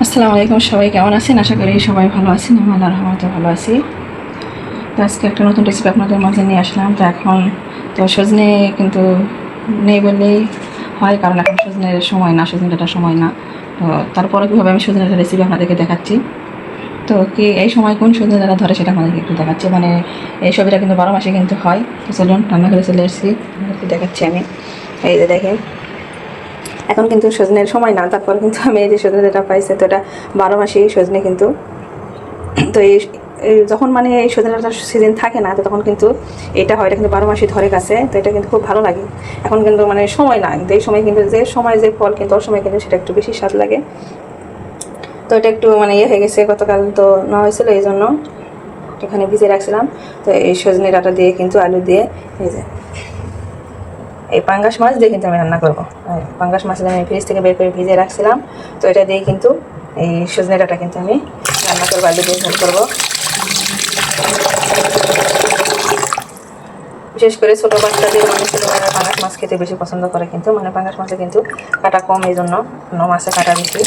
আসসালামু আলাইকুম, সবাই কেমন আছেন? আশা করি সবাই ভালো আছেন। আমি আল্লাহর রহমতে ভালো আছি। তো আজকে একটা নতুন রেসিপি আপনাদের মাঝে নিয়ে আসলাম। তো এখন তো সজনে কিন্তু নেই বললেই হয়, কারণ এখন সজনের সময় না, সজনে ডাঁটার সময় না। তো তারপরে কীভাবে আমি সজনে ডাঁটার রেসিপি আপনাদেরকে দেখাচ্ছি। তো কি এই সময় কোন সজনে ডাঁটা ধরে সেটা আপনাদেরকে একটু দেখাচ্ছি। মানে এই সবজিটা কিন্তু 12 মাসে কিন্তু হয়। তো চলুন রান্না করে চলে এসেছি, আপনাদেরকে দেখাচ্ছি আমি। এই যে দেখেন, এখন কিন্তু সজনের সময় না, তারপর কিন্তু আমি এই যে সজনে ডাঁটা পাইছি, তো এটা 12 মাসেই সজনে কিন্তু। তো এই যখন মানে এই সজনে ডাঁটার সিজন থাকে না, তো তখন কিন্তু এটা হয়, এটা কিন্তু 12 মাসই ধরে গাছে। তো এটা কিন্তু খুব ভালো লাগে। এখন কিন্তু মানে সময় না, কিন্তু এই সময় কিন্তু যে সময় যে ফল কিন্তু ওর সময় কিন্তু সেটা একটু বেশি স্বাদ লাগে। তো এটা একটু মানে ইয়ে হয়ে গেছে, গতকাল তো নেওয়া হয়েছিল, এই জন্য এখানে ভিজে রাখছিলাম। তো এই সজনে ডাঁটা দিয়ে কিন্তু আলু দিয়ে এই যে এই পাঙ্গাস মাছ দিয়ে কিন্তু আমি রান্না করবো। পাঙ্গাস মাছ আমি ফ্রিজ থেকে বের করে ভিজিয়ে রাখছিলাম। তো এটা দিয়ে কিন্তু এই সজনে ডাঁটা কিন্তু আমি রান্না করবো, আলু দিয়ে ঝোল করবো। বিশেষ করে ছোটো বাচ্চাদের মানুষের পাঙ্গাস মাছ খেতে বেশি পছন্দ করে, কিন্তু মানে পাঙ্গাস মাছে কিন্তু কাটা কম, এই জন্য অন্য মাছে কাটা বেশি।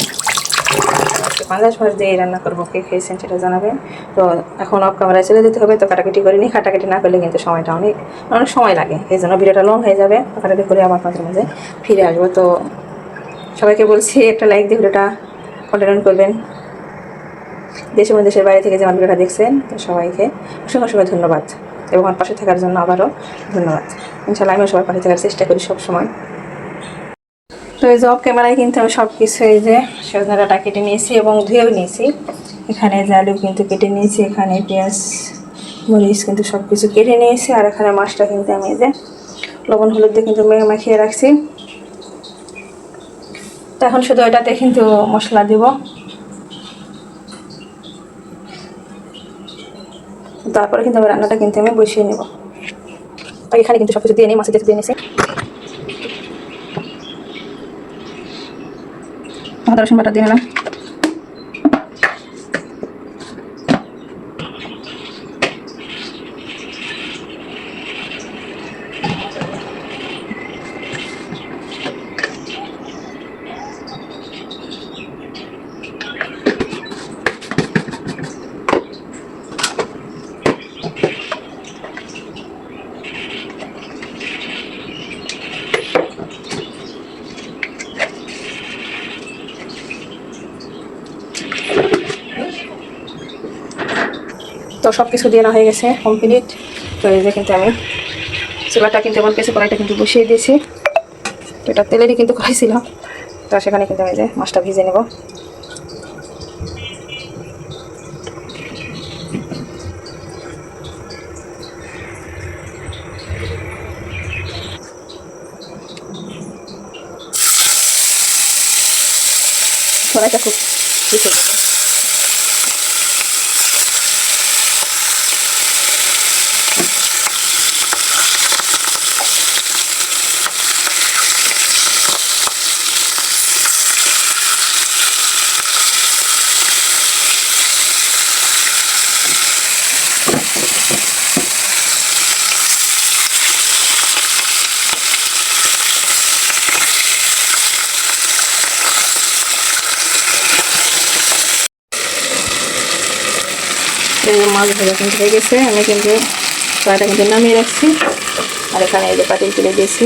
পাঙ্গাস মাছ দিয়ে রান্না করবো, কে খেয়েছেন সেটা জানাবেন। তো এখন অফ ক্যামেরায় চলে যেতে হবে। তো কাটাকাটি করিনি, কাটাকাটি না করলে কিন্তু সময়টা অনেক অনেক সময় লাগে, এই জন্য ভিডিওটা লং হয়ে যাবে। কাটাকাটি করে আবার মাঝে মাঝে ফিরে আসবো। তো সবাইকে বলছি একটা লাইক দিয়ে ভিডিওটা কন্টিনিউ করবেন। দেশ এবং দেশের বাইরে থেকে যে আমার ভিডিওটা দেখছেন, তো সবাইকে অসংখ্য অসংখ্য ধন্যবাদ, এবং আমার পাশে থাকার জন্য আবারও ধন্যবাদ। ইনশাআল্লাহ আমিও সবার পাশে থাকার চেষ্টা করি সবসময়। তো এই যে অফ ক্যামেরায় কিন্তু আমি সব কিছু এই যে সজনে ডাঁটা কেটে নিয়েছি এবং ধুয়েও নিয়েছি। এখানে যে আলু কিন্তু কেটে নিয়েছি, এখানে পেঁয়াজ মরিচ কিন্তু সব কিছু কেটে নিয়েছি। আর এখানে মাছটা কিন্তু আমি এই যে লবণ হলুদ দিয়ে কিন্তু মাখিয়ে রাখছি। তো এখন শুধু এটাতে কিন্তু মশলা দিব। তারপরে কিন্তু আমি রান্নাটা কিন্তু আমি বসিয়ে নেব। আর এখানে কিন্তু সব কিছু দিয়ে নিই, মাছের দিয়ে নিয়েছি। আদা রসুন বাটা দিয়ে নিলাম। তো সব কিছু দিয়ে না হয়ে গেছে কমপ্লিট। তো এই যে কিন্তু আমি চুলাটা কিন্তু এমন কিছু কড়াইটা কিন্তু বসিয়ে দিয়েছি। তো এটা তেলেরই কিন্তু কড়াই ছিল। তো সেখানে কিন্তু আমি যে মাছটা ভিজে নেব। কড়াইটা খুব ভিজে নেব। মাছ ভাজা কিন্তু হয়ে গেছে, আমি কিন্তু কড়াইটা কিন্তু নামিয়ে রাখছি। আর এখানে এই যে পাতিল তুলে দিয়েছি।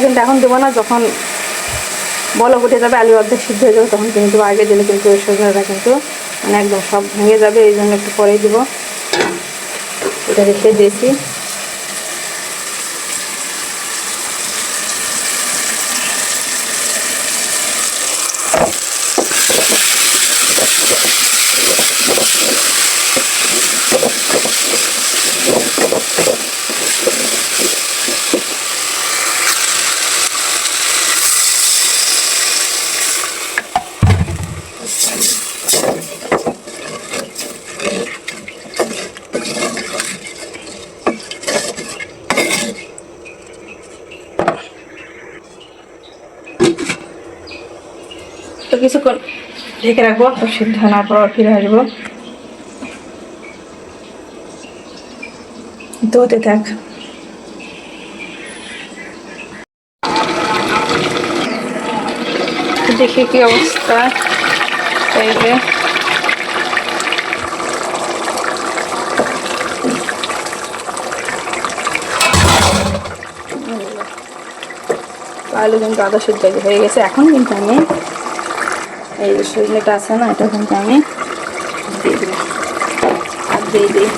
কিন্তু এখন দেবো না, যখন বলক উঠে যাবে, আলু অর্ধেক সিদ্ধ হয়ে যাবে তখন কিন্তু আগে দিলে কিন্তু সজনাটা কিন্তু মানে একদম সব ভেঙে যাবে, এই জন্য একটু পরেই দেবো। এটা রেখে দিয়েছি। তো কিছুক্ষণ ঢেকে রাখবো, তো সিদ্ধ হওয়ার পর ফিরে আসবো। তো হতে থাক। দেখি কি অবস্থা। এই যে আলু কিন্তু আদা সিদ্ধ হয়ে গেছে। এখন কিন্তু আমি এই যে সজনেটা আছে না, এটা কিন্তু আমি দিয়ে দিই আর দিয়ে দিই।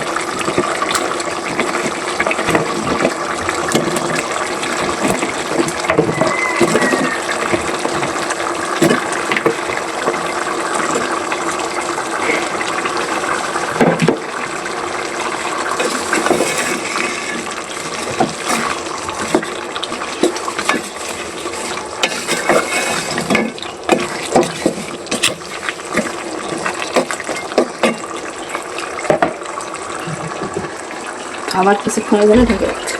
আবার কিছুক্ষণের জন্য ঢেকে রাখছি।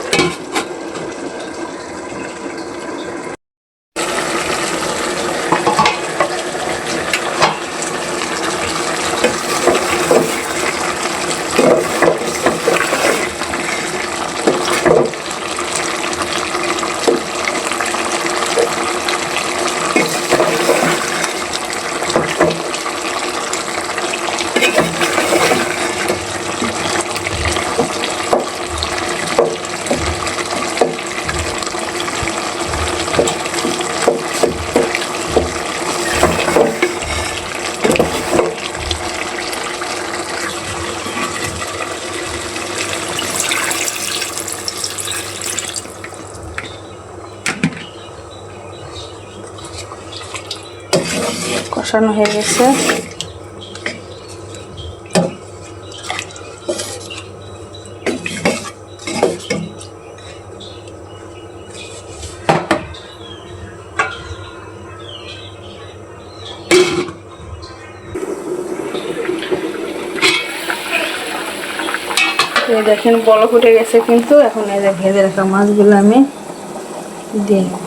কষানো হয়ে গেছে। দেখেন বলক উঠে গেছে কিন্তু। এখন এই যে ভেজে রাখা মাছগুলো আমি দিয়ে নেব।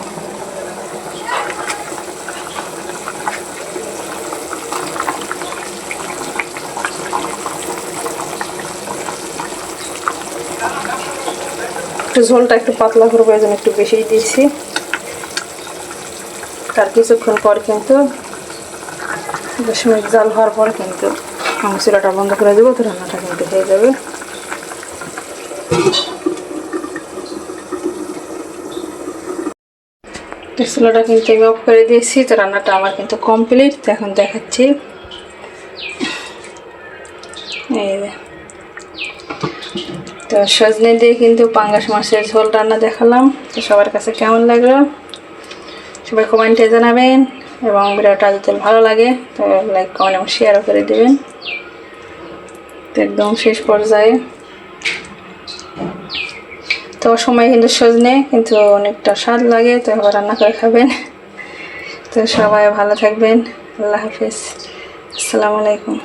ঝোলটা একটু পাতলা করবো, এই জন্য একটু বেশি দিয়েছি। তার কিছুক্ষণ পর কিন্তু 10 মিনিট জাল হওয়ার পর কিন্তু আমি চুলাটা বন্ধ করে দেবো, তো রান্নাটা কিন্তু হয়ে যাবে। চুলাটা কিন্তু আমি অফ করে দিয়েছি, তো রান্নাটা আমার কিন্তু কমপ্লিট। তো এখন দেখাচ্ছি। এই তো সজনে দিয়ে কিন্তু পাঙ্গাস মাছের ঝোল রান্না দেখালাম। তো সবার কাছে কেমন লাগলো সবাই কমেন্টে জানাবেন, এবং ভিডিওটা যদি ভালো লাগে তো লাইক কমেন্ট এবং শেয়ারও করে দেবেন। তো একদম শেষ পর্যায়ে তো সময় কিন্তু সজনে কিন্তু অনেকটা স্বাদ লাগে, তো আবার রান্না করে খাবেন। তো সবাই ভালো থাকবেন। আল্লাহ হাফেজ, আসসালামু আলাইকুম।